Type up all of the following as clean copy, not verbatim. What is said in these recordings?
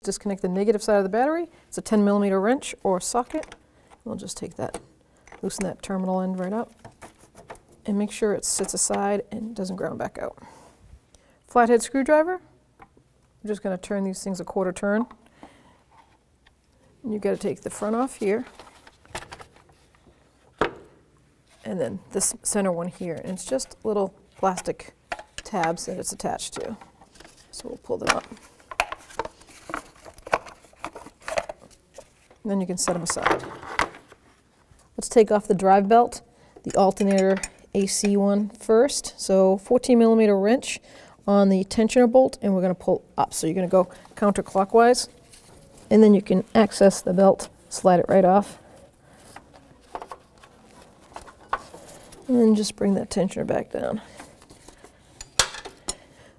Disconnect the negative side of the battery. It's a 10mm wrench or socket. We'll just take that, loosen that terminal end right up, and make sure it sits aside and doesn't ground back out. Flathead screwdriver. I'm just going to turn these things a quarter turn. And you've got to take the front off here, and then this center one here. And it's just little plastic tabs that it's attached to. So we'll pull them up. And then you can set them aside. Let's take off the drive belt, the alternator AC one first. So 14mm wrench on the tensioner bolt, and we're going to pull up. So you're going to go counterclockwise, and then you can access the belt, slide it right off, and then just bring that tensioner back down.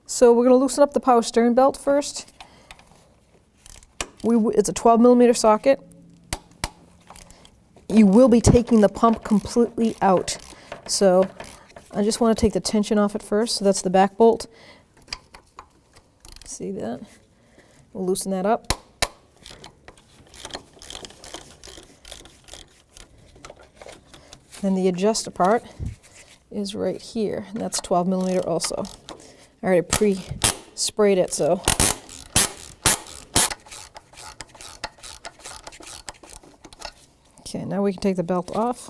So we're going to loosen up the power steering belt first. It's a 12mm socket. You will be taking the pump completely out. So I just want to take the tension off it first. So that's the back bolt. See that? We'll loosen that up. Then the adjuster part is right here, and that's 12mm also. I already pre-sprayed it, so. Okay, now we can take the belt off.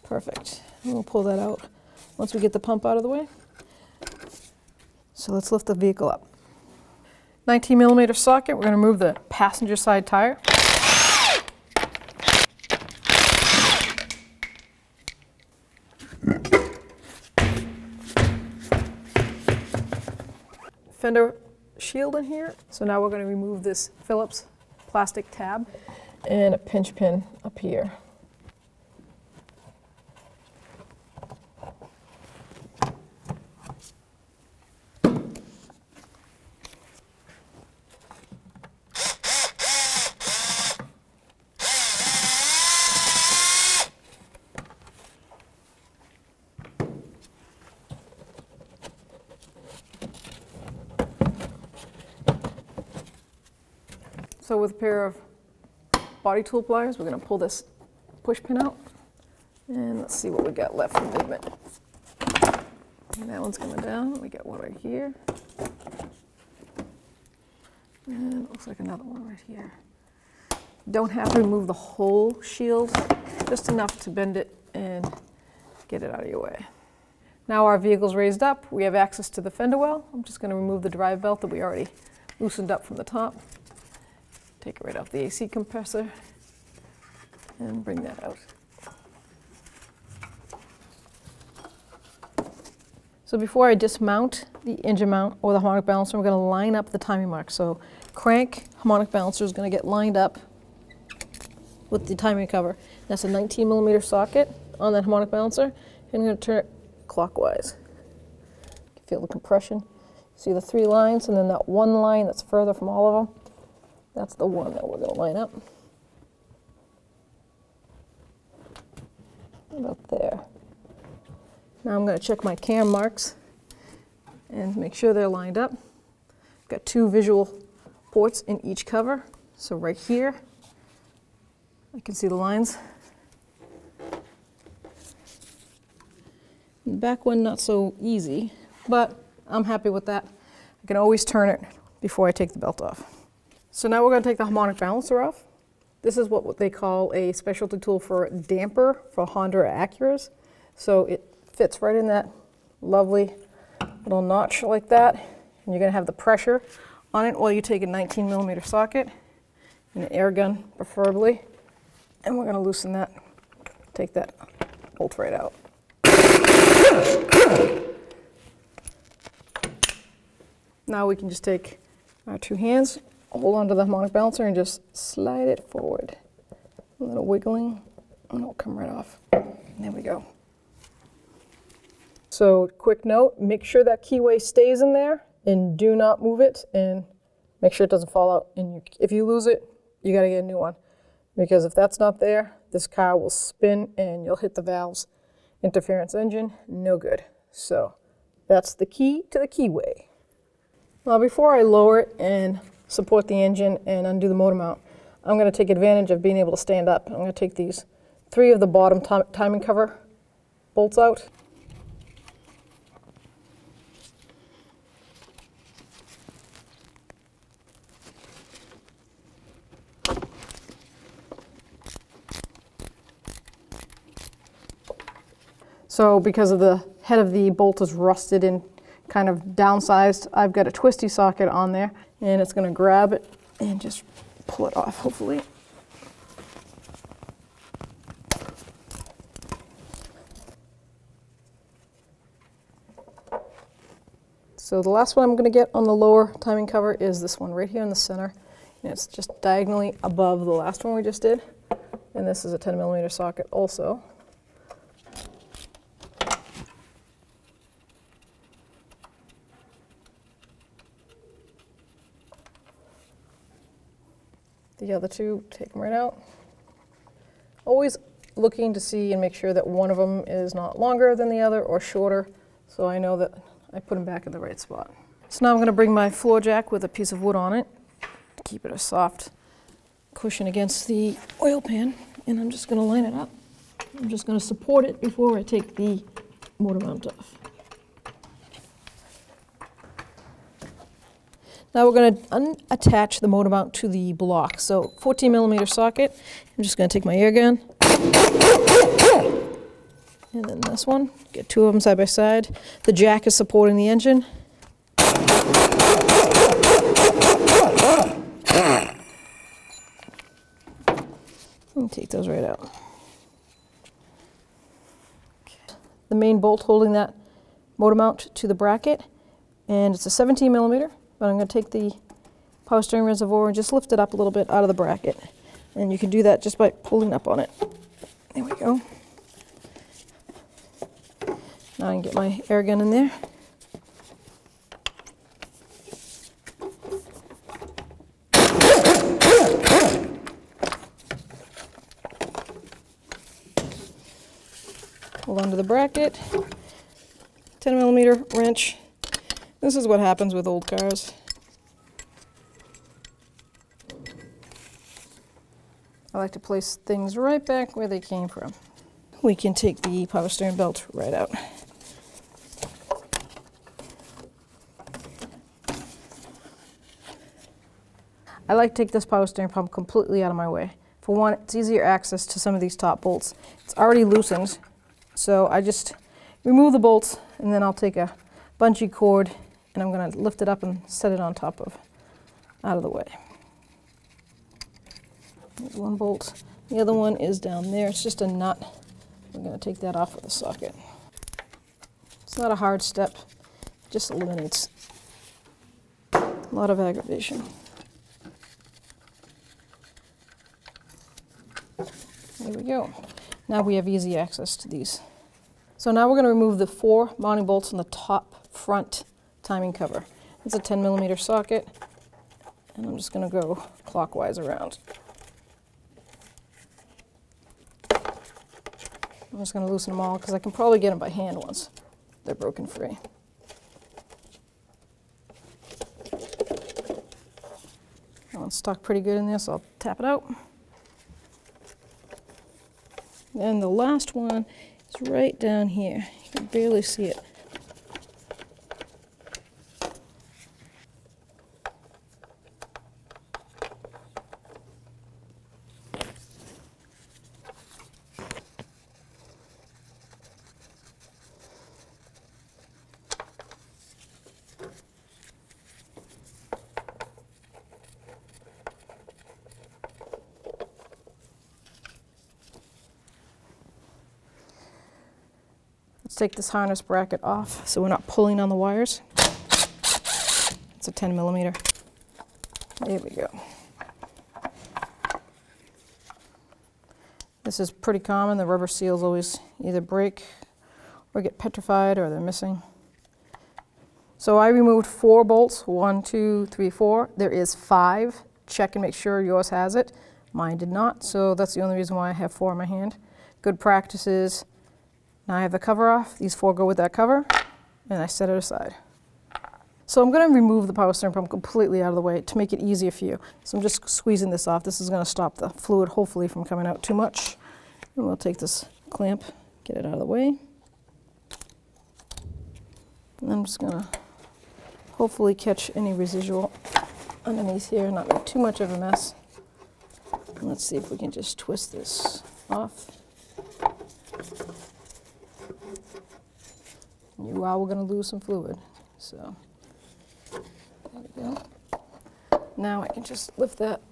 Perfect. And we'll pull that out once we get the pump out of the way. So let's lift the vehicle up. 19mm socket, we're going to remove the passenger side tire. Fender shield in here. So now we're going to remove this Phillips plastic tab and a pinch pin up here. So with a pair of body tool pliers, we're going to pull this push pin out, and let's see what we got left for movement. And that one's coming down. We got one right here, and it looks like another one right here. Don't have to remove the whole shield, just enough to bend it and get it out of your way. Now our vehicle's raised up. We have access to the fender well. I'm just going to remove the drive belt that we already loosened up from the top. Take it right off the AC compressor and bring that out. So before I dismount the engine mount or the harmonic balancer, we're going to line up the timing mark. So crank harmonic balancer is going to get lined up with the timing cover. That's a 19mm socket on that harmonic balancer, and I'm going to turn it clockwise. You can feel the compression. See the 3 lines, and then that one line that's further from all of them. That's the one that we're going to line up. About there. Now I'm going to check my cam marks and make sure they're lined up. I've got 2 visual ports in each cover. So right here, I can see the lines. The back one, not so easy, but I'm happy with that. I can always turn it before I take the belt off. So now we're going to take the harmonic balancer off. This is what they call a specialty tool for damper for Honda or Acuras. So it fits right in that lovely little notch like that. And you're going to have the pressure on it while you take a 19mm socket, and an air gun preferably. And we're going to loosen that, take that bolt right out. Now we can just take our 2 hands, hold onto the harmonic balancer and just slide it forward. A little wiggling, and it'll come right off. And there we go. So quick note, make sure that keyway stays in there and do not move it, and make sure it doesn't fall out. And if you lose it, you gotta get a new one. Because if that's not there, this car will spin and you'll hit the valves. Interference engine, no good. So that's the key to the keyway. Now before I lower it and support the engine and undo the motor mount, I'm going to take advantage of being able to stand up. I'm going to take these 3 of the bottom timing cover bolts out. So because of the head of the bolt is rusted and kind of downsized, I've got a twisty socket on there, and it's going to grab it and just pull it off, hopefully. So the last one I'm going to get on the lower timing cover is this one right here in the center, and it's just diagonally above the last one we just did, and this is a 10mm socket also. The other 2, take them right out. Always looking to see and make sure that one of them is not longer than the other or shorter, so I know that I put them back in the right spot. So now I'm going to bring my floor jack with a piece of wood on it to keep it a soft cushion against the oil pan, and I'm just going to line it up. I'm just going to support it before I take the motor mount off. Now we're going to unattach the motor mount to the block. So 14mm socket, I'm just going to take my air gun, and then this one, get 2 of them side by side. The jack is supporting the engine. And take those right out. Okay. The main bolt holding that motor mount to the bracket, and it's a 17mm. But I'm going to take the power steering reservoir and just lift it up a little bit out of the bracket. And you can do that just by pulling up on it. There we go. Now I can get my air gun in there. Hold on to the bracket. 10mm wrench. This is what happens with old cars. I like to place things right back where they came from. We can take the power steering belt right out. I like to take this power steering pump completely out of my way. For one, it's easier access to some of these top bolts. It's already loosened, so I just remove the bolts, and then I'll take a bungee cord and I'm going to lift it up and set it on top of, out of the way. There's one bolt. The other one is down there. It's just a nut. We're going to take that off with a socket. It's not a hard step. It just eliminates a lot of aggravation. There we go. Now we have easy access to these. So now we're going to remove the 4 mounting bolts on the top front timing cover. It's a 10mm socket, and I'm just going to go clockwise around. I'm just going to loosen them all because I can probably get them by hand once they're broken free. That one's stuck pretty good in there, so I'll tap it out. And the last one is right down here. You can barely see it. Let's take this harness bracket off so we're not pulling on the wires. It's a 10mm. There we go. This is pretty common. The rubber seals always either break or get petrified or they're missing. So I removed 4 bolts, 1, 2, 3, 4. There is 5. Check and make sure yours has it. Mine did not, so that's the only reason why I have 4 in my hand. Good practice is Now I have the cover off. These 4 go with that cover, and I set it aside. So I'm going to remove the power steering pump completely out of the way to make it easier for you. So I'm just squeezing this off. This is going to stop the fluid, hopefully, from coming out too much. And we'll take this clamp, get it out of the way. And I'm just going to hopefully catch any residual underneath here, not make too much of a mess. And let's see if we can just twist this off. You are going to lose some fluid, so there we go. Now I can just lift that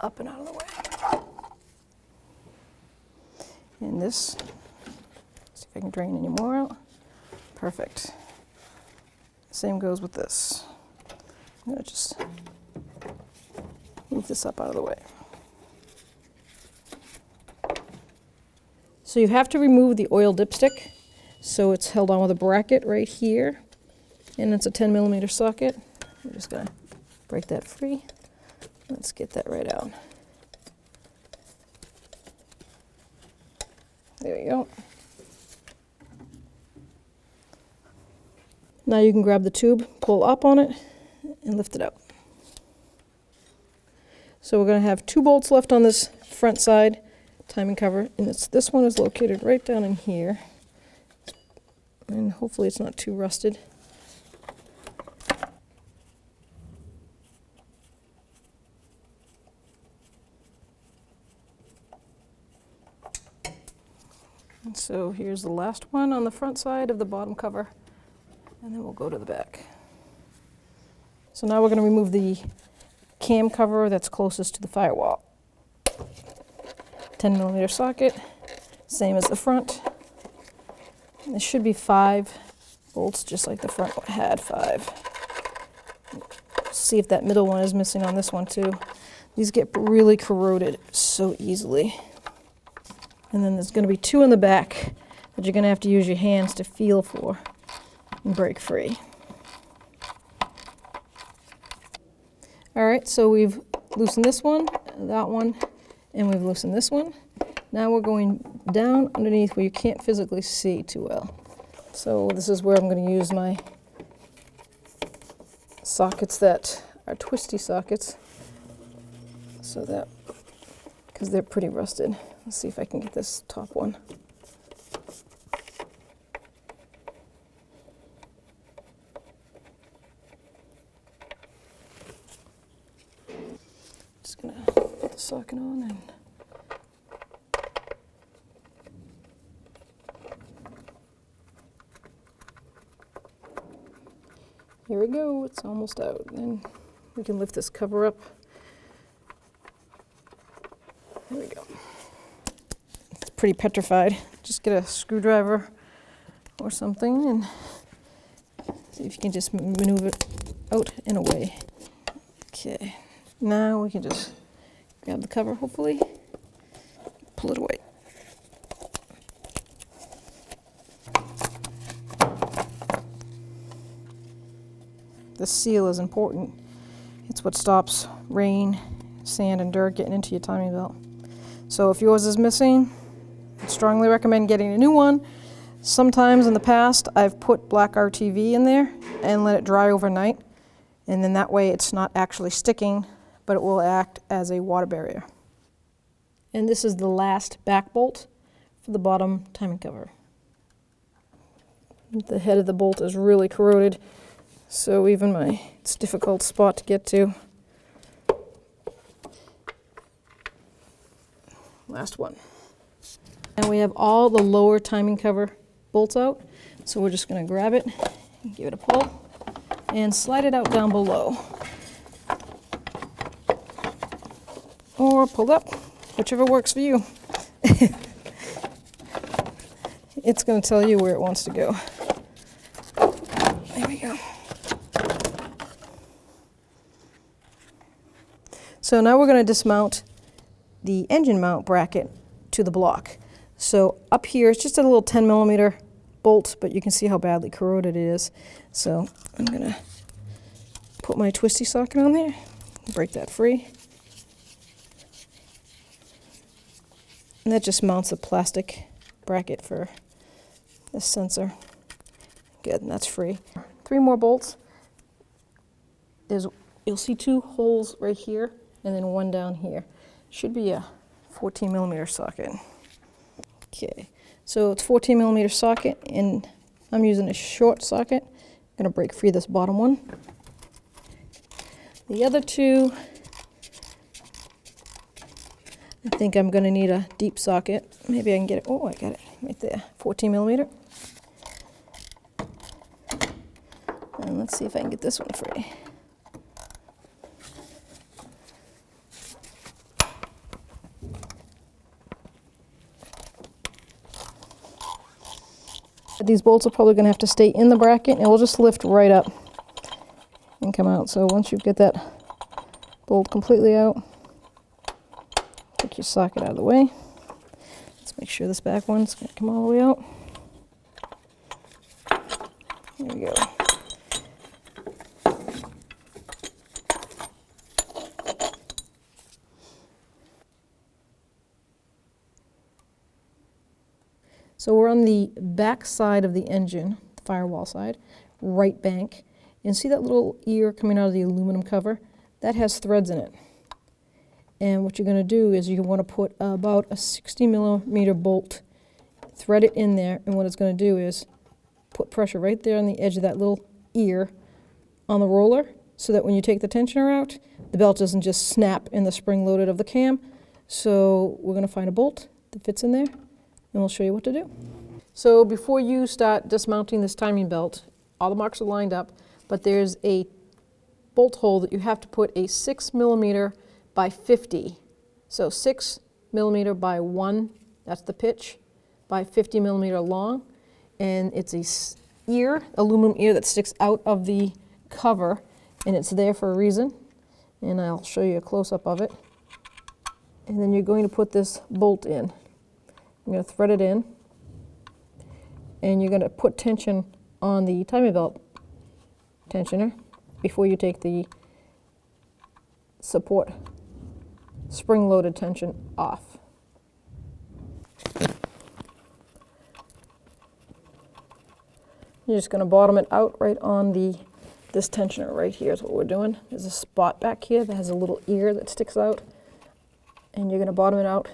up and out of the way. And this, see if I can drain any more out. Perfect. Same goes with this. I'm going to just move this up out of the way. So you have to remove the oil dipstick. So it's held on with a bracket right here, and it's a 10mm socket. I'm just going to break that free. Let's get that right out. There we go. Now you can grab the tube, pull up on it, and lift it out. So we're going to have 2 bolts left on this front side timing cover, and this one is located right down in here. And hopefully it's not too rusted. And so here's the last one on the front side of the bottom cover, and then we'll go to the back. So now we're going to remove the cam cover that's closest to the firewall. 10mm socket, same as the front. There should be 5 bolts, just like the front had 5. See if that middle one is missing on this one too. These get really corroded so easily. And then there's going to be 2 in the back that you're going to have to use your hands to feel for and break free. All right, so we've loosened this one, that one, and we've loosened this one. Now we're going down underneath where you can't physically see too well. So this is where I'm going to use my sockets that are twisty sockets, so that, because they're pretty rusted. Let's see if I can get this top one. Just going to put the socket on and here we go, it's almost out. And we can lift this cover up. There we go. It's pretty petrified. Just get a screwdriver or something and see if you can just maneuver it out and away. Okay, now we can just grab the cover, hopefully, pull it away. The seal is important. It's what stops rain, sand, and dirt getting into your timing belt. So if yours is missing, I strongly recommend getting a new one. Sometimes in the past, I've put black RTV in there and let it dry overnight, and then that way it's not actually sticking, but it will act as a water barrier. And this is the last back bolt for the bottom timing cover. The head of the bolt is really corroded, so even it's a difficult spot to get to. Last one. And we have all the lower timing cover bolts out, so we're just going to grab it, and give it a pull, and slide it out down below. Or pull up, whichever works for you. It's going to tell you where it wants to go. There we go. So now we're going to dismount the engine mount bracket to the block. So up here, it's just a little 10mm bolt, but you can see how badly corroded it is. So I'm going to put my twisty socket on there, break that free. And that just mounts a plastic bracket for this sensor. Good, and that's free. 3 more bolts. You'll see 2 holes right here and then 1 down here. Should be a 14 millimeter socket. Okay, so it's 14 millimeter socket and I'm using a short socket. I'm gonna break free this bottom one. The other 2, I think I'm gonna need a deep socket. Maybe I can get it, oh, I got it right there, 14 millimeter. And let's see if I can get this one free. These bolts are probably going to have to stay in the bracket, and we'll just lift right up and come out. So once you get that bolt completely out, take your socket out of the way. Let's make sure this back one's going to come all the way out. There we go. So we're on the back side of the engine, the firewall side, right bank. And see that little ear coming out of the aluminum cover? That has threads in it. And what you're going to do is you want to put about a 60 millimeter bolt, thread it in there, and what it's going to do is put pressure right there on the edge of that little ear on the roller, so that when you take the tensioner out, the belt doesn't just snap in the spring loaded of the cam. So we're going to find a bolt that fits in there, and we'll show you what to do. So before you start dismounting this timing belt, all the marks are lined up, but there's a bolt hole that you have to put a 6 millimeter by 50. So 6 millimeter by 1, that's the pitch, by 50 millimeter long. And it's a aluminum ear that sticks out of the cover, and it's there for a reason. And I'll show you a close-up of it. And then you're going to put this bolt in. You're going to thread it in, and you're going to put tension on the timing belt tensioner before you take the support spring-loaded tension off. You're just going to bottom it out right on this tensioner right here is what we're doing. There's a spot back here that has a little ear that sticks out, and you're going to bottom it out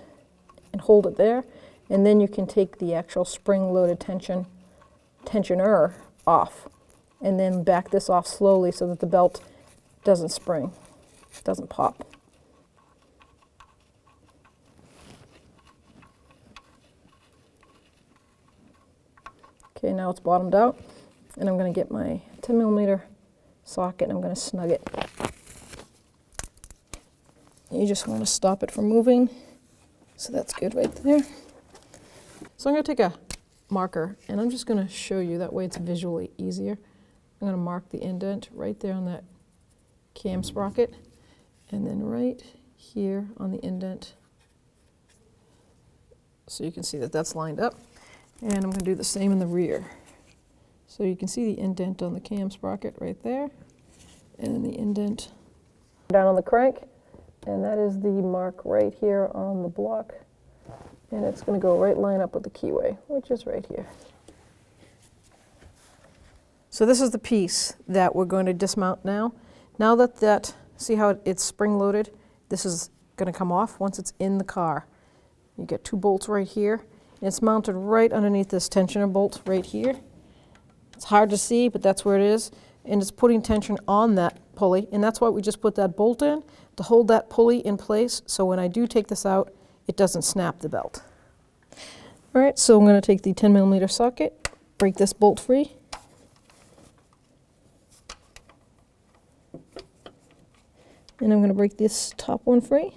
and hold it there. And then you can take the actual spring-loaded tensioner off, and then back this off slowly so that the belt doesn't spring, doesn't pop. Okay, now it's bottomed out, and I'm going to get my 10 millimeter socket and I'm going to snug it. You just want to stop it from moving, so that's good right there. So I'm going to take a marker, and I'm just going to show you, that way it's visually easier. I'm going to mark the indent right there on that cam sprocket, and then right here on the indent, so you can see that that's lined up. And I'm going to do the same in the rear. So you can see the indent on the cam sprocket right there, and then the indent down on the crank, and that is the mark right here on the block. And it's going to go right line up with the keyway, which is right here. So this is the piece that we're going to dismount now. Now that see how it's spring-loaded? This is going to come off once it's in the car. You get 2 bolts right here. And it's mounted right underneath this tensioner bolt right here. It's hard to see, but that's where it is. And it's putting tension on that pulley. And that's why we just put that bolt in, to hold that pulley in place, so when I do take this out, it doesn't snap the belt. All right, so I'm going to take the 10 millimeter socket, break this bolt free. And I'm going to break this top one free.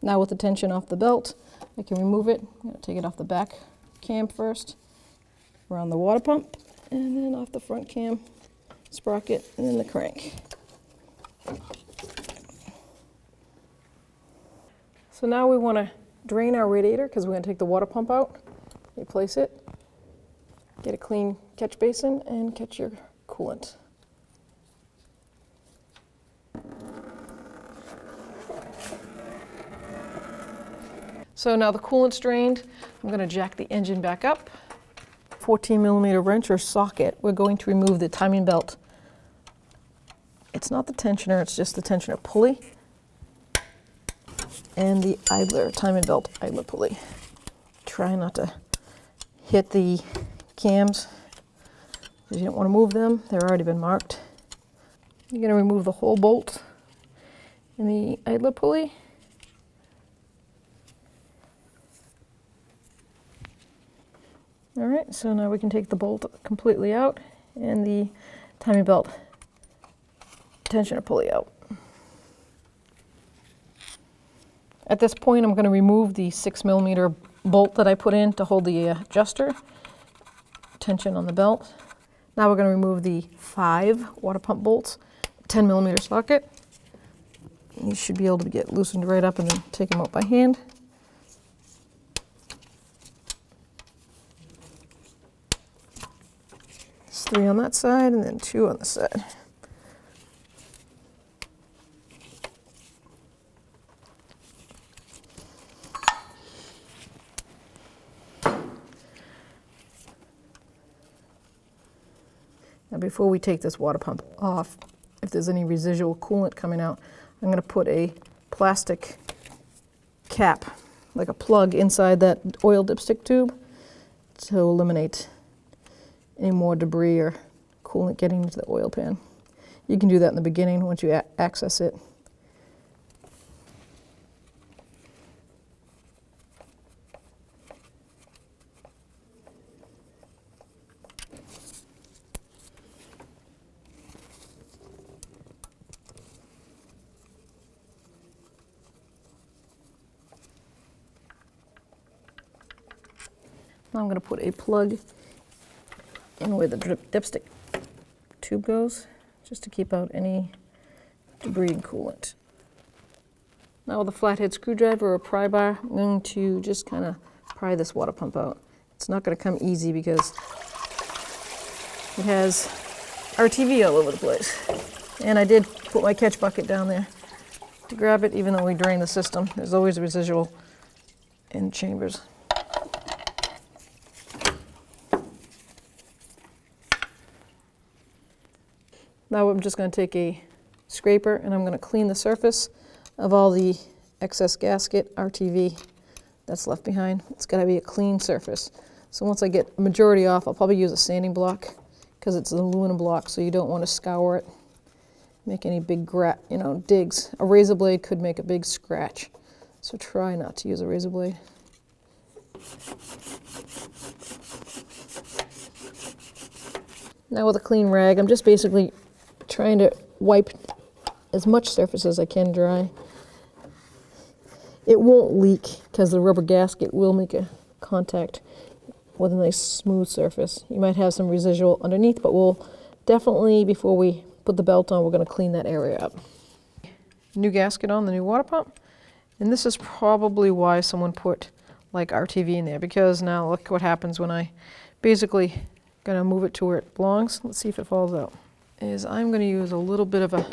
Now with the tension off the belt, I can remove it. I'm going to take it off the back cam first, around the water pump, and then off the front cam sprocket, and then the crank. So now we want to drain our radiator because we're going to take the water pump out, replace it, get a clean catch basin, and catch your coolant. So now the coolant's drained, I'm going to jack the engine back up. 14mm wrench or socket, we're going to remove the timing belt. It's not the tensioner, it's just the tensioner pulley and the idler, timing belt idler pulley. Try not to hit the cams because you don't want to move them, they've already been marked. You're going to remove the whole bolt in the idler pulley. All right, so now we can take the bolt completely out and the timing belt tensioner pulley out. At this point, I'm going to remove the 6mm bolt that I put in to hold the adjuster, tension on the belt. Now we're going to remove the 5 water pump bolts, 10mm socket. You should be able to get loosened right up and then take them out by hand. It's 3 on that side and then 2 on the side. Now before we take this water pump off, if there's any residual coolant coming out, I'm going to put a plastic cap, like a plug, inside that oil dipstick tube to eliminate any more debris or coolant getting into the oil pan. You can do that in the beginning once you access it. Now I'm going to put a plug in where the dipstick tube goes, just to keep out any debris and coolant. Now with a flathead screwdriver or a pry bar, I'm going to just kind of pry this water pump out. It's not going to come easy because it has RTV all over the place. And I did put my catch bucket down there to grab it, even though we drain the system. There's always a residual in chambers. Now I'm just going to take a scraper and I'm going to clean the surface of all the excess gasket, RTV that's left behind. It's got to be a clean surface. So once I get a majority off, I'll probably use a sanding block because it's an aluminum block, so you don't want to scour it, make any big digs. A razor blade could make a big scratch, so try not to use a razor blade. Now with a clean rag, I'm just basically trying to wipe as much surface as I can dry. It won't leak because the rubber gasket will make a contact with a nice smooth surface. You might have some residual underneath, but we'll definitely, before we put the belt on, we're going to clean that area up. New gasket on the new water pump, and this is probably why someone put like RTV in there, because now look what happens when I basically going to move it to where it belongs. Let's see if it falls out. Is I'm going to use a little bit of a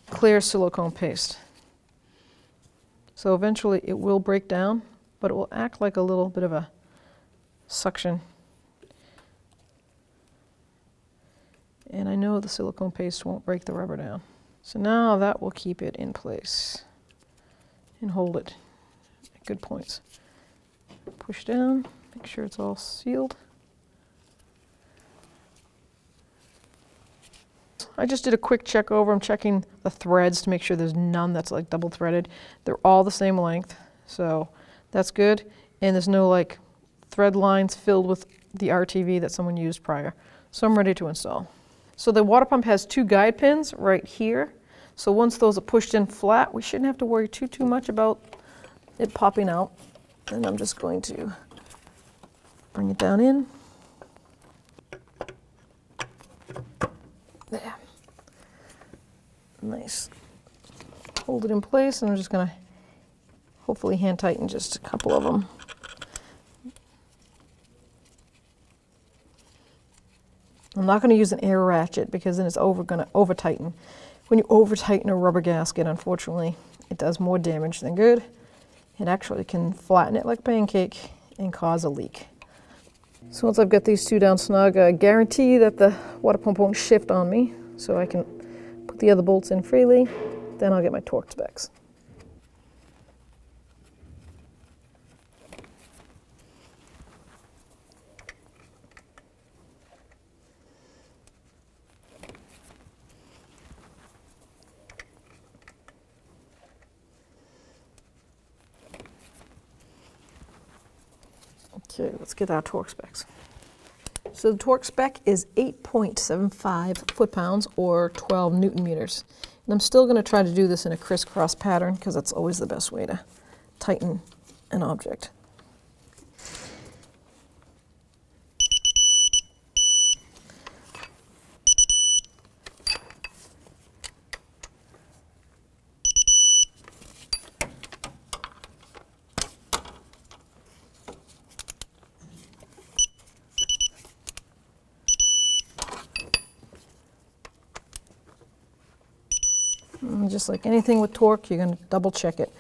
clear silicone paste. So eventually it will break down, but it will act like a little bit of a suction. And I know the silicone paste won't break the rubber down. So now that will keep it in place and hold it at good points. Push down, make sure it's all sealed. I just did a quick check over. I'm checking the threads to make sure there's none that's like double threaded. They're all the same length, so that's good. And there's no like thread lines filled with the RTV that someone used prior. So I'm ready to install. So the water pump has 2 guide pins right here. So once those are pushed in flat, we shouldn't have to worry too much about it popping out. And I'm just going to bring it down in. nice. Hold it in place, and I'm just gonna hopefully hand tighten just a couple of them. I'm not gonna use an air ratchet because then it's gonna over tighten. When you over tighten a rubber gasket, unfortunately, it does more damage than good. It actually can flatten it like a pancake and cause a leak. So once I've got these two down snug, I guarantee that the water pump won't shift on me, so I can put the other bolts in freely. Then I'll get my torque specs. Okay, let's get our torque specs. So the torque spec is 8.75 foot-pounds or 12 Newton meters. And I'm still going to try to do this in a crisscross pattern because that's always the best way to tighten an object. And just like anything with torque, you're going to double check it.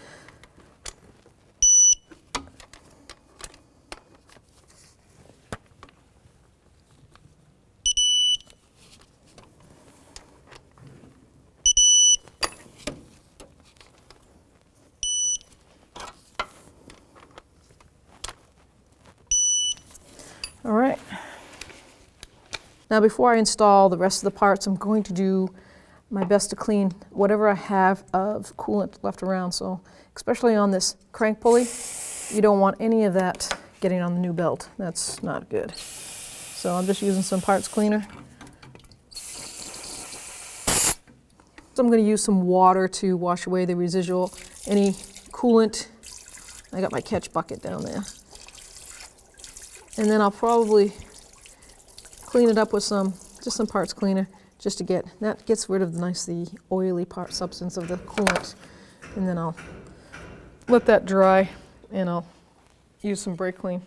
All right. Now before I install the rest of the parts, I'm going to do my best to clean whatever I have of coolant left around. So especially on this crank pulley, you don't want any of that getting on the new belt. That's not good. So I'm just using some parts cleaner. So I'm going to use some water to wash away the residual, any coolant. I got my catch bucket down there. And then I'll probably clean it up with just some parts cleaner, just to that gets rid of the oily substance of the coolant. And then I'll let that dry, and I'll use some brake clean.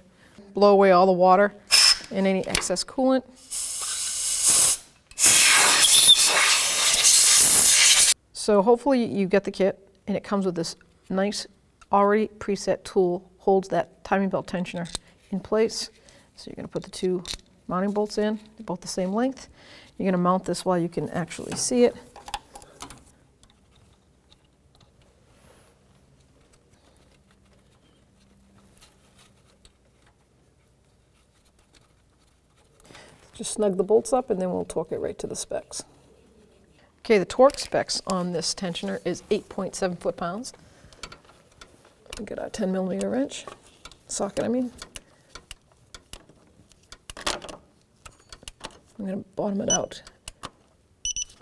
Blow away all the water and any excess coolant. So hopefully you get the kit, and it comes with this nice already preset tool, holds that timing belt tensioner in place. So you're going to put the two mounting bolts in, they're both the same length. You're going to mount this while you can actually see it. Just snug the bolts up, and then we'll torque it right to the specs. Okay, the torque specs on this tensioner is 8.7 foot-pounds. We'll get our 10mm wrench, socket I mean. I'm going to bottom it out,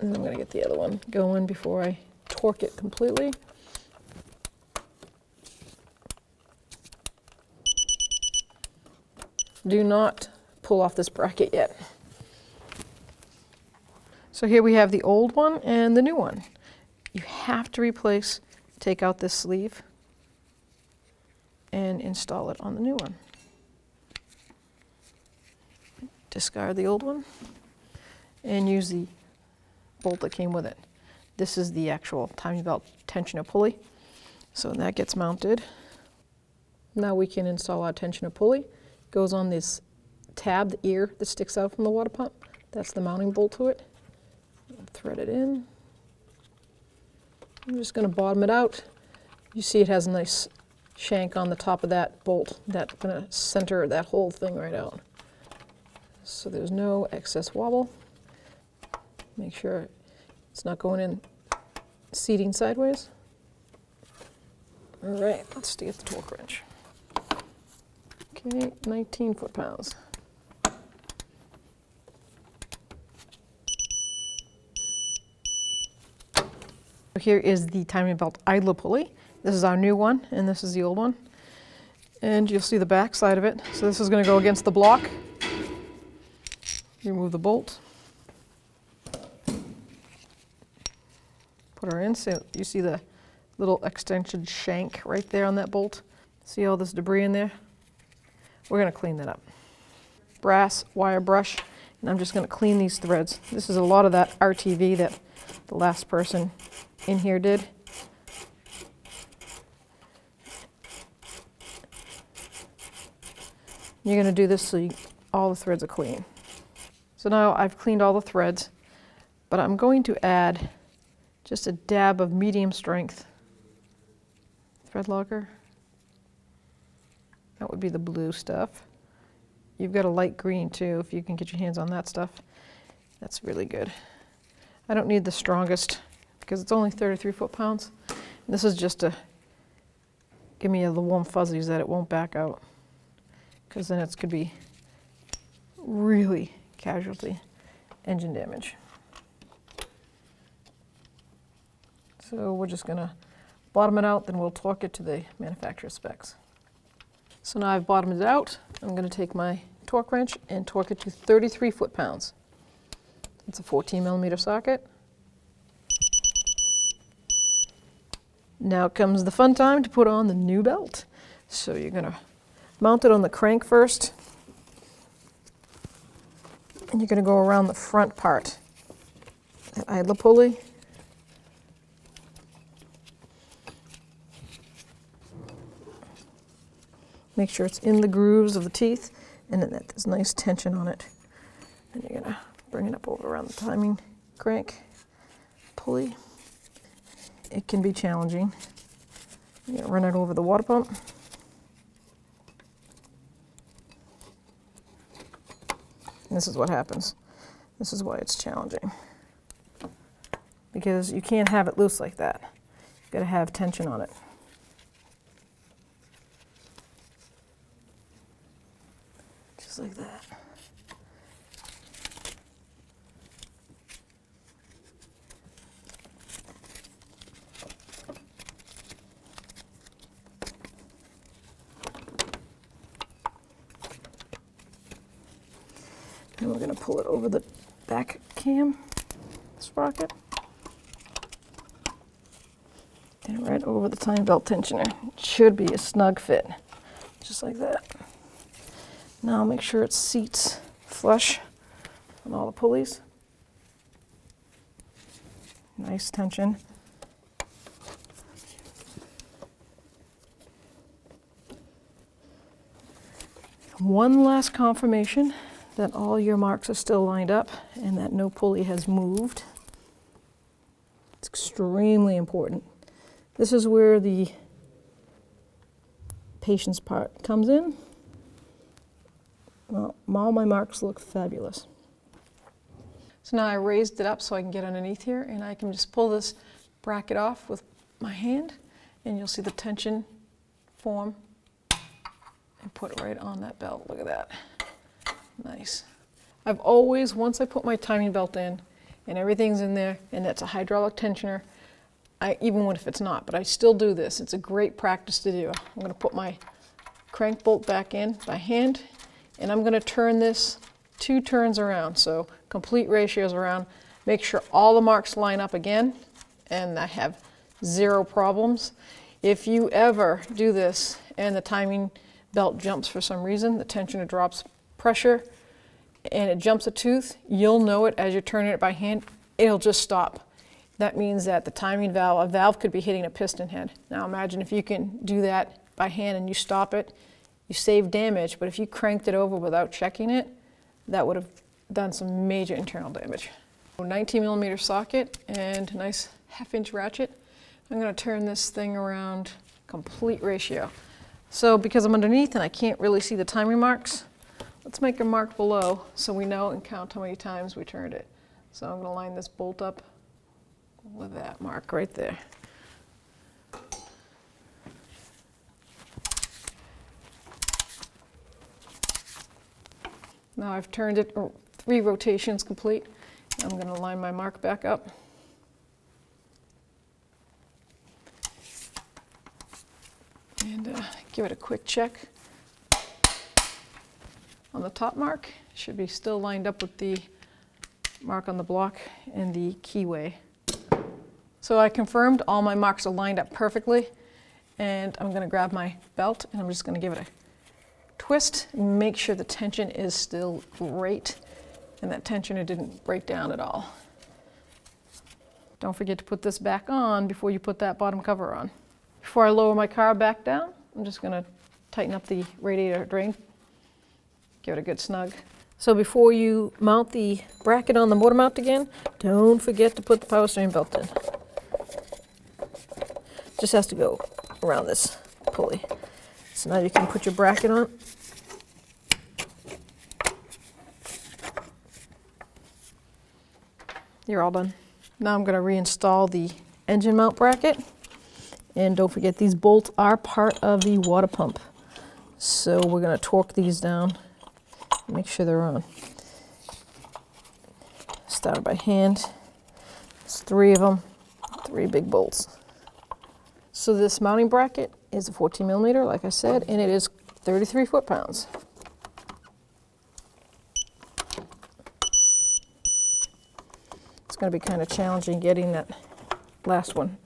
and then I'm going to get the other one going before I torque it completely. Do not pull off this bracket yet. So here we have the old one and the new one. You have to take out this sleeve and install it on the new one. Discard the old one and use the bolt that came with it. This is the actual timing belt tensioner pulley. So that gets mounted. Now we can install our tensioner pulley. It goes on this tab, the ear that sticks out from the water pump. That's the mounting bolt to it. Thread it in. I'm just going to bottom it out. You see it has a nice shank on the top of that bolt. That's going to center that whole thing right out. So there's no excess wobble. Make sure it's not going in seating sideways. All right, let's get the torque wrench. Okay, 19 foot-pounds. Here is the timing belt idler pulley. This is our new one, and this is the old one. And you'll see the back side of it. So this is going to go against the block. Remove the bolt. put her in. So you see the little extension shank right there on that bolt? See all this debris in there? We're going to clean that up. Brass wire brush, and I'm just going to clean these threads. This is a lot of that RTV that the last person in here did. You're going to do this so all the threads are clean. So now I've cleaned all the threads, but I'm going to add just a dab of medium strength thread locker. That would be the blue stuff. You've got a light green too, if you can get your hands on that stuff. That's really good. I don't need the strongest because it's only 33 foot-pounds. And this is just to give me the warm fuzzies that it won't back out, because then it could be really casualty engine damage. So we're just going to bottom it out, then we'll torque it to the manufacturer specs. So now I've bottomed it out. I'm going to take my torque wrench and torque it to 33 foot-pounds. It's a 14mm socket. Now comes the fun time to put on the new belt. So you're going to mount it on the crank first, and you're going to go around the front part, that idler pulley. Make sure it's in the grooves of the teeth and that there's nice tension on it. And you're going to bring it up over around the timing crank pulley. It can be challenging. You're going to run it over the water pump. And this is what happens. This is why it's challenging. Because you can't have it loose like that. You've got to have tension on it. Just like that. And we're going to pull it over the back cam sprocket. And right over the timing belt tensioner. It should be a snug fit, just like that. Now make sure it seats flush on all the pulleys. Nice tension. One last confirmation that all your marks are still lined up and that no pulley has moved. It's extremely important. This is where the patience part comes in. Well, all my marks look fabulous. So now I raised it up so I can get underneath here, and I can just pull this bracket off with my hand, and you'll see the tension form and put it right on that belt. Look at that. Nice. I've always, once I put my timing belt in and everything's in there and that's a hydraulic tensioner, even if it's not, but I still do this. It's a great practice to do. I'm going to put my crank bolt back in by hand, and I'm going to turn this 2 turns around, so complete ratios around. Make sure all the marks line up again, and I have 0 problems. If you ever do this and the timing belt jumps for some reason, the tensioner drops pressure and it jumps a tooth, you'll know it as you're turning it by hand. It'll just stop. That means that the timing valve, a valve could be hitting a piston head. Now imagine if you can do that by hand and you stop it, you save damage, but if you cranked it over without checking it, that would have done some major internal damage. 19mm socket and a nice 1/2-inch ratchet. I'm going to turn this thing around complete ratio. So because I'm underneath and I can't really see the timing marks, let's make a mark below so we know and count how many times we turned it. So I'm going to line this bolt up with that mark right there. Now I've turned it 3 rotations complete. I'm going to line my mark back up. And give it a quick check. On the top mark, it should be still lined up with the mark on the block and the keyway. So I confirmed all my marks are lined up perfectly, and I'm going to grab my belt and I'm just going to give it a twist, make sure the tension is still great and that tensioner didn't break down at all. Don't forget to put this back on before you put that bottom cover on. Before I lower my car back down, I'm just going to tighten up the radiator drain, give it a good snug. So before you mount the bracket on the motor mount again, don't forget to put the power steering belt in. Just has to go around this pulley. So now you can put your bracket on. You're all done. Now I'm going to reinstall the engine mount bracket. And don't forget, these bolts are part of the water pump. So we're going to torque these down, make sure they're on. Start by hand. There's 3 of them, 3 big bolts. So this mounting bracket is a 14 millimeter, like I said, and it is 33 foot-pounds. It's going to be kind of challenging getting that last one.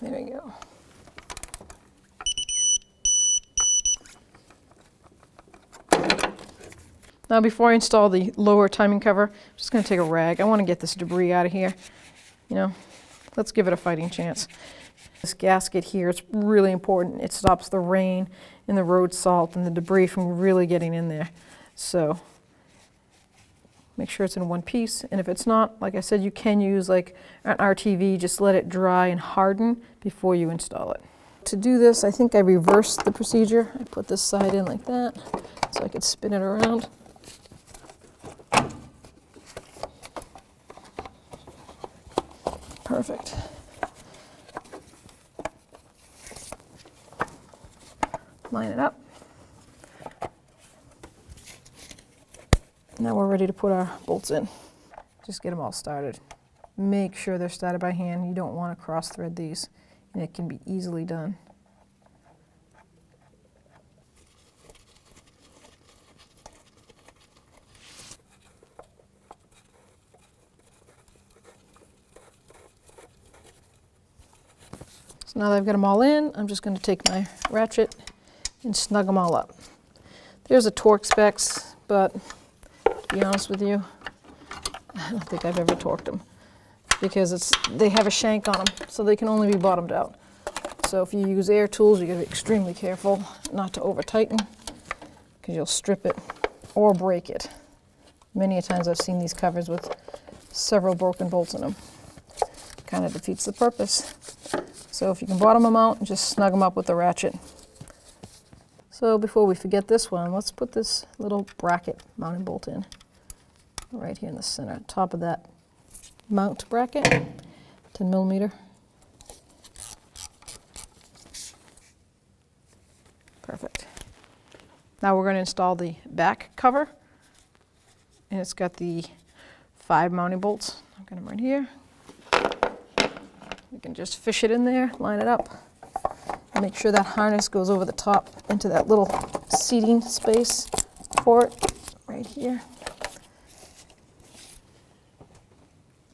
There we go. Now before I install the lower timing cover, I'm just going to take a rag. I want to get this debris out of here. You know, let's give it a fighting chance. This gasket here is really important. It stops the rain and the road salt and the debris from really getting in there. So make sure it's in one piece, and if it's not, like I said, you can use like an RTV, just let it dry and harden before you install it. To do this, I think I reversed the procedure. I put this side in like that so I could spin it around. Perfect. Line it up. Now we're ready to put our bolts in. Just get them all started. Make sure they're started by hand. You don't want to cross thread these, and it can be easily done. So now that I've got them all in, I'm just going to take my ratchet and snug them all up. There's a torque specs, but to be honest with you, I don't think I've ever torqued them because they have a shank on them, so they can only be bottomed out. So if you use air tools, you got to be extremely careful not to over tighten because you'll strip it or break it. Many a times I've seen these covers with several broken bolts in them. Kind of defeats the purpose. So if you can bottom them out, just snug them up with the ratchet. So before we forget this one, let's put this little bracket mounting bolt in right here in the center, top of that mount bracket, 10 millimeter. Perfect. Now we're going to install the back cover, and it's got the 5 mounting bolts. I've got them right here. You can just fish it in there, line it up. Make sure that harness goes over the top into that little seating space for it, right here.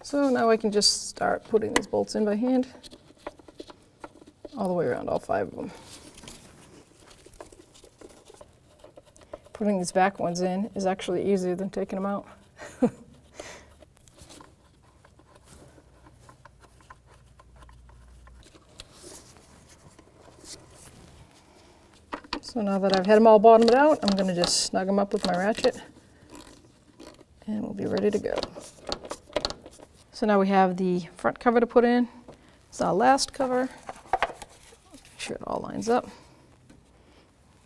So now I can just start putting these bolts in by hand, all the way around, all 5 of them. Putting these back ones in is actually easier than taking them out. So now that I've had them all bottomed out, I'm going to just snug them up with my ratchet, and we'll be ready to go. So now we have the front cover to put in. It's our last cover. Make sure it all lines up.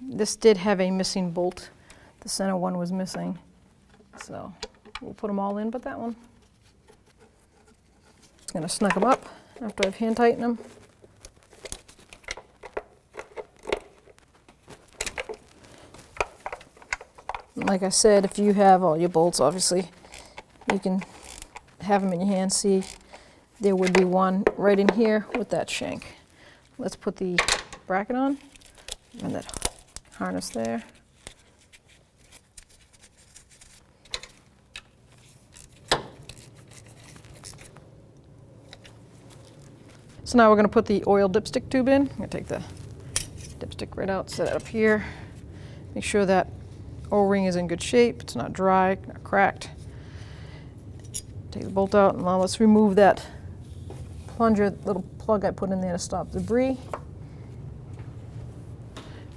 This did have a missing bolt. The center one was missing. So we'll put them all in but that one. Just going to snug them up after I've hand tightened them. Like I said, if you have all your bolts, obviously, you can have them in your hand. See, there would be one right in here with that shank. Let's put the bracket on and that harness there. So now we're going to put the oil dipstick tube in. I'm going to take the dipstick right out, set it up here. Make sure that O-ring is in good shape. It's not dry, not cracked. Take the bolt out, and now let's remove that plunger, little plug I put in there to stop debris.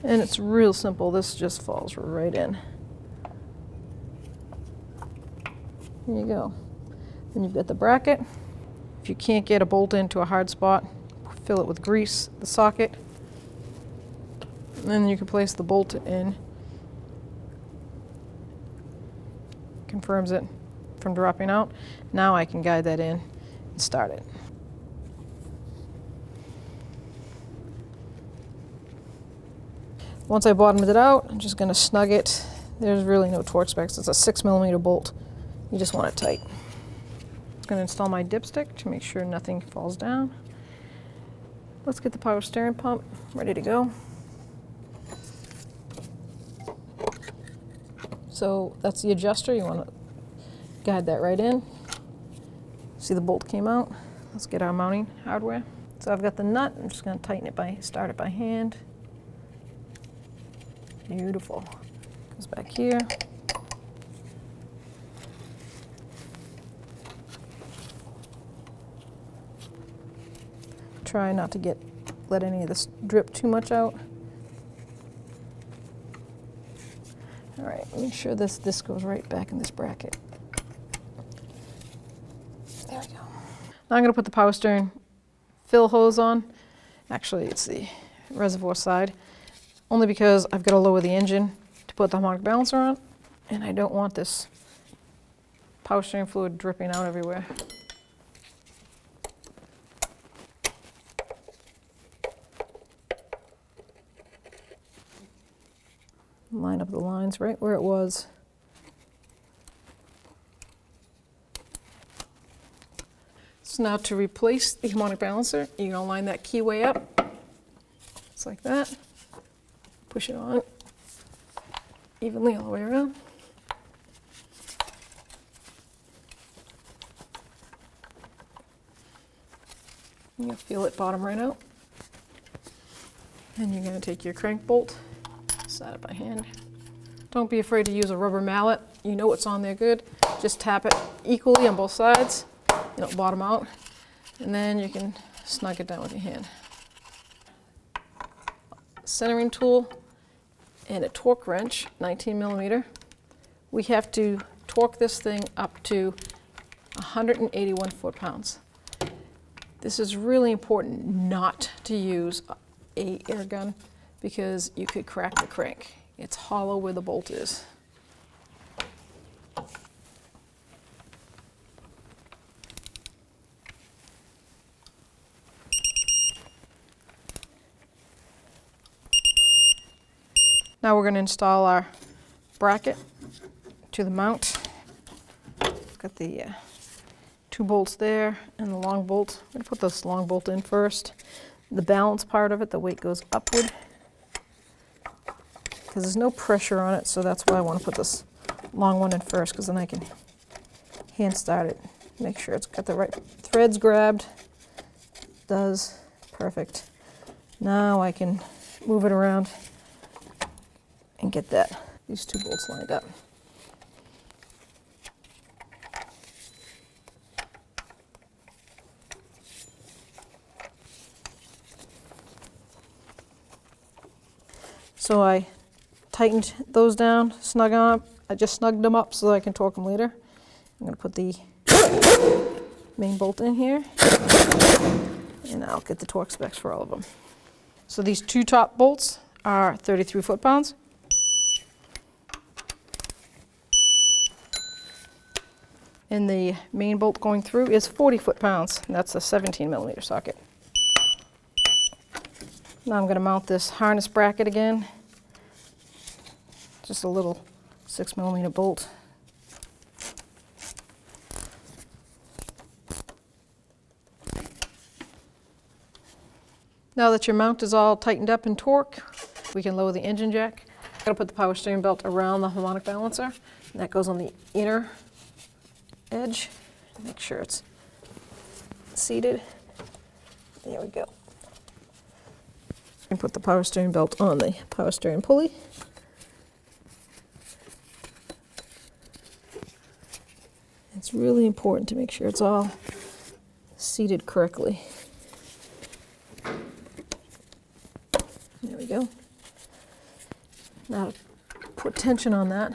And it's real simple. This just falls right in. There you go. Then you've got the bracket. If you can't get a bolt into a hard spot, fill it with grease, the socket. And then you can place the bolt in. Confirms it from dropping out. Now I can guide that in and start it. Once I bottomed it out, I'm just going to snug it. There's really no torque specs. It's a 6mm bolt. You just want it tight. I'm going to install my dipstick to make sure nothing falls down. Let's get the power steering pump ready to go. So that's the adjuster. You want to guide that right in. See, the bolt came out. Let's get our mounting hardware. So I've got the nut. I'm just going to tighten it start it by hand. Beautiful. Goes back here. Try not to let any of this drip too much out. All right, make sure this goes right back in this bracket. There we go. Now I'm going to put the power steering fill hose on. Actually, it's the reservoir side, only because I've got to lower the engine to put the harmonic balancer on, and I don't want this power steering fluid dripping out everywhere. Line up the lines right where it was. So now to replace the harmonic balancer, you're going to line that keyway up, just like that. Push it on evenly all the way around. You'll feel it bottom right out. And you're going to take your crank bolt, set it by hand. Don't be afraid to use a rubber mallet. You know what's on there good. Just tap it equally on both sides. It'll bottom out. And then you can snug it down with your hand. Centering tool and a torque wrench, 19mm. We have to torque this thing up to 181 foot-pounds. This is really important not to use an air gun because you could crack the crank. It's hollow where the bolt is. Now we're going to install our bracket to the mount. Got the 2 bolts there and the long bolt. I'm going to put this long bolt in first. The balance part of it, the weight goes upward because there's no pressure on it, so that's why I want to put this long one in first, because then I can hand start it. Make sure it's got the right threads grabbed. Does. Perfect. Now I can move it around and get these 2 bolts lined up. So I tightened those down, snug on up. I just snugged them up so that I can torque them later. I'm going to put the main bolt in here, and I'll get the torque specs for all of them. So these 2 top bolts are 33 foot-pounds. And the main bolt going through is 40 foot-pounds, and that's a 17mm socket. Now I'm going to mount this harness bracket again. Just a little 6mm bolt. Now that your mount is all tightened up and torqued, we can lower the engine jack. I'm gonna put the power steering belt around the harmonic balancer, and that goes on the inner edge. Make sure it's seated. There we go. And put the power steering belt on the power steering pulley. It's really important to make sure it's all seated correctly. There we go. Now to put tension on that,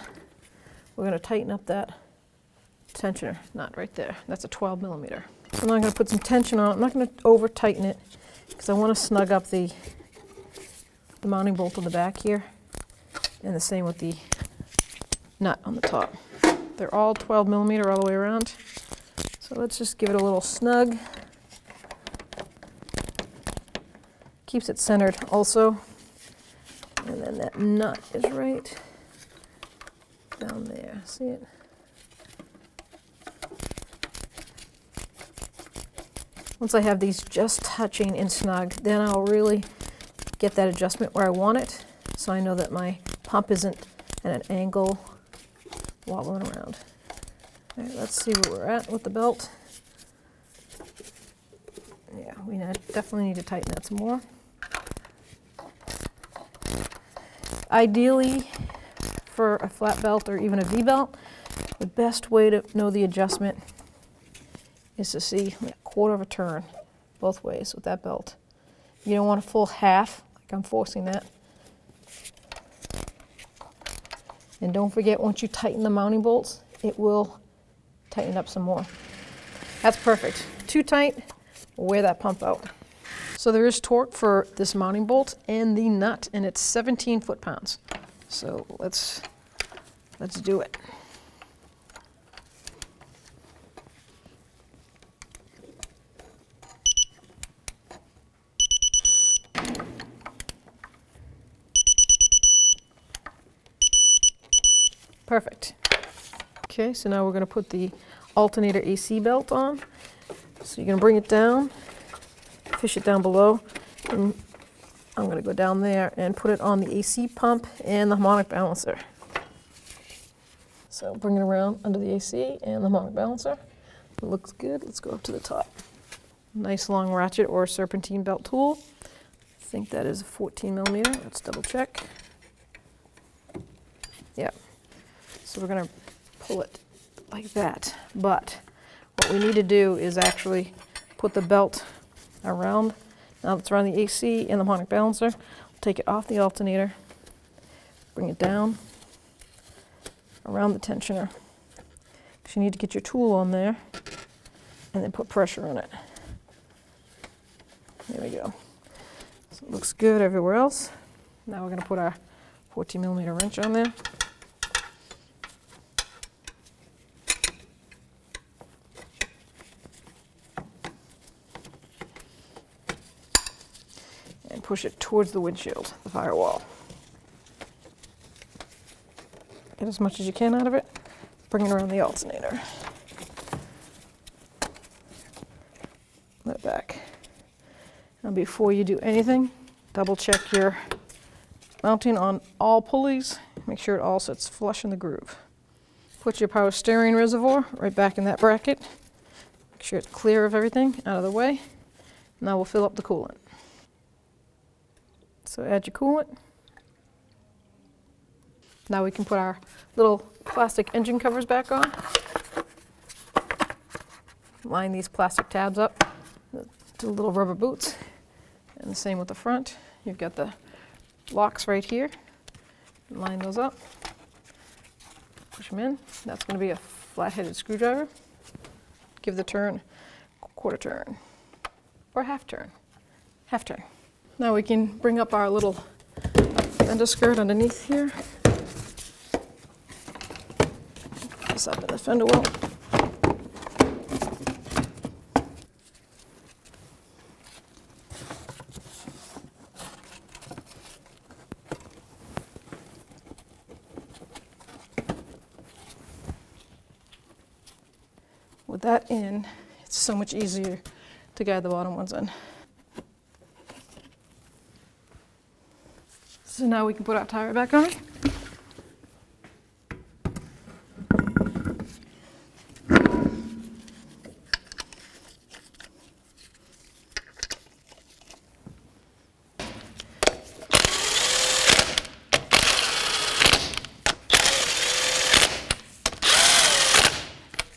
we're going to tighten up that tensioner nut right there. That's a 12 millimeter. I'm not going to put some tension on it. I'm not going to over tighten it because I want to snug up the mounting bolt on the back here, and the same with the nut on the top. They're all 12 millimeter all the way around. So let's just give it a little snug. Keeps it centered also. And then that nut is right down there. See it? Once I have these just touching and snug, then I'll really get that adjustment where I want it, so I know that my pump isn't at an angle wobbling around. All right, let's see where we're at with the belt. Yeah, we definitely need to tighten that some more. Ideally, for a flat belt or even a V-belt, the best way to know the adjustment is to see like a quarter of a turn both ways with that belt. You don't want a full half, like I'm forcing that. And don't forget, once you tighten the mounting bolts, it will tighten up some more. That's perfect. Too tight, wear that pump out. So there is torque for this mounting bolt and the nut, and it's 17 foot-pounds. So let's do it. Perfect. Okay, so now we're going to put the alternator AC belt on. So you're going to bring it down, fish it down below, and I'm going to go down there and put it on the AC pump and the harmonic balancer. So bring it around under the AC and the harmonic balancer. It looks good. Let's go up to the top. Nice long ratchet or serpentine belt tool. I think that is a 14 millimeter. Let's double check. Yeah. So we're going to pull it like that. But what we need to do is actually put the belt around. Now that it's around the AC and the harmonic balancer, we'll take it off the alternator, bring it down around the tensioner. So you need to get your tool on there and then put pressure on it. There we go. So it looks good everywhere else. Now we're going to put our 14 millimeter wrench on there. And push it towards the windshield, the firewall. Get as much as you can out of it. Bring it around the alternator. Let it back. Now before you do anything, double check your mounting on all pulleys. Make sure it all sits flush in the groove. Put your power steering reservoir right back in that bracket. Make sure it's clear of everything, out of the way. Now we'll fill up the coolant. So add your coolant. Now we can put our little plastic engine covers back on. Line these plastic tabs up to little rubber boots. And the same with the front. You've got the locks right here. Line those up. Push them in. That's going to be a flat-headed screwdriver. Give the turn a quarter turn or half turn. Half turn. Now we can bring up our little fender skirt underneath here. Put this up in the fender well. With that in, it's so much easier to guide the bottom ones in. So now we can put our tire back on.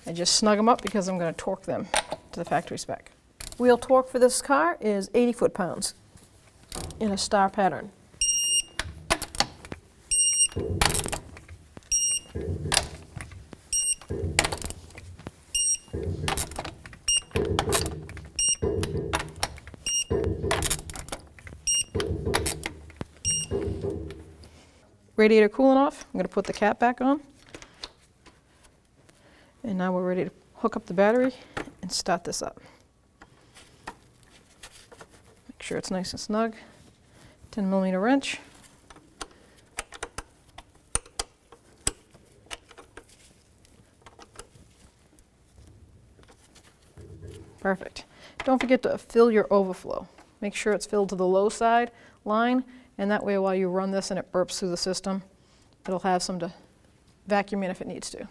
I just snug them up because I'm going to torque them to the factory spec. Wheel torque for this car is 80 foot-pounds in a star pattern. Radiator cooling off. I'm going to put the cap back on. And now we're ready to hook up the battery and start this up. Make sure it's nice and snug. 10mm wrench. Perfect. Don't forget to fill your overflow. Make sure it's filled to the low side line, and that way while you run this and it burps through the system, it'll have some to vacuum in if it needs to.